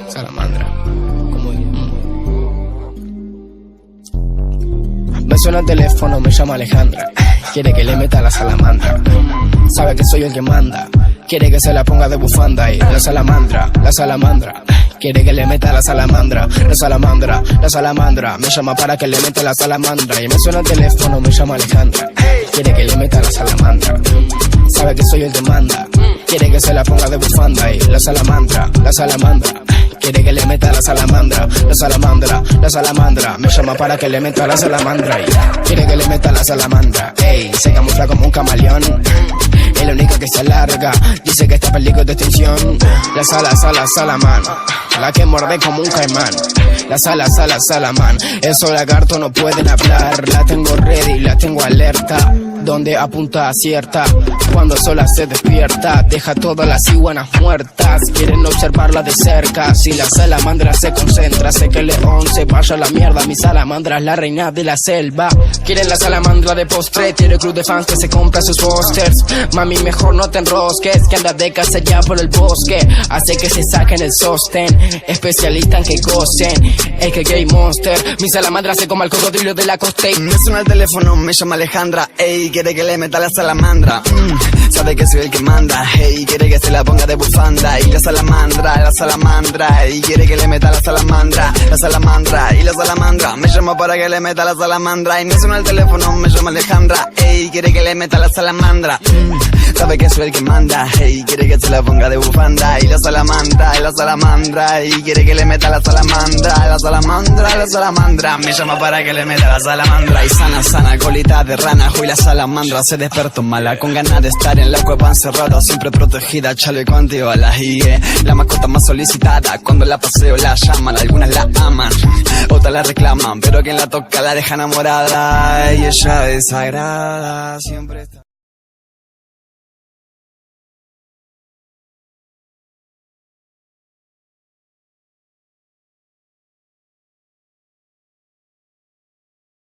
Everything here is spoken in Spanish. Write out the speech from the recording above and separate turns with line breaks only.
Salamandra. Me suena el teléfono, me llama Alejandra. Quiere que le meta la salamandra. Sabe que soy el que manda. Quiere que se la ponga de bufanda y la salamandra. Quiere que le meta la salamandra. La salamandra. Me llama para que le meta la salamandra. Y me suena el teléfono, me llama Alejandra. Quiere que le meta la salamandra. Sabe que soy el que manda. Quiere que se la ponga de bufanda y la salamandra. Quiere que le meta la salamandra. Me llama para que le meta la salamandra. Quiere que le meta la salamandra. Ey, se camufla como un camaleón. Es la única que se alarga. Dice que está en peligro de extinción. La salaman. La que muerde como un caimán. La salaman. Esos lagartos no pueden hablar. La tengo ready, la tengo alerta. Donde apunta acierta. Cuando sola se despierta, deja todas las iguanas muertas. Quieren observarla de cerca. Si la salamandra se concentra, sé que el león se vaya a la mierda. Mi salamandra es la reina de la selva. Quieren la salamandra de postre. Tiene club de fans que se compra sus posters. Mami, mejor no te enrosques, que anda de casa allá por el bosque. Hace que se saquen el sostén. Especialista en que gocen. Es que gay monster. Mi salamandra se come al cocodrilo de la costa.
Me suena el teléfono, me llama Alejandra. Ey, quiere que le meta la salamandra. Sabe que soy el que manda. Ey, quiere que se la ponga de bufanda. Y la salamandra. Y quiere que le meta la salamandra. Y la salamandra. Me llama para que le meta la salamandra. Y me suena el teléfono, me llama Alejandra. Ey, quiere que le meta la salamandra. Sabe que soy el que manda. Ey, quiere que se la ponga de bufanda. Y la salamandra. Y quiere que le meta la salamandra. La salamandra. Me llama para que le meta la salamandra. Y sana, colita de rana. Hoy la salamandra se despertó mala, con ganas de estar en la cueva encerrada, siempre protegida, chaleco antibalas. Y la mascota más solicitada, cuando la paseo la llaman, algunas la aman, otras la reclaman, pero quien la toca la deja enamorada. Y ella es sagrada, siempre está...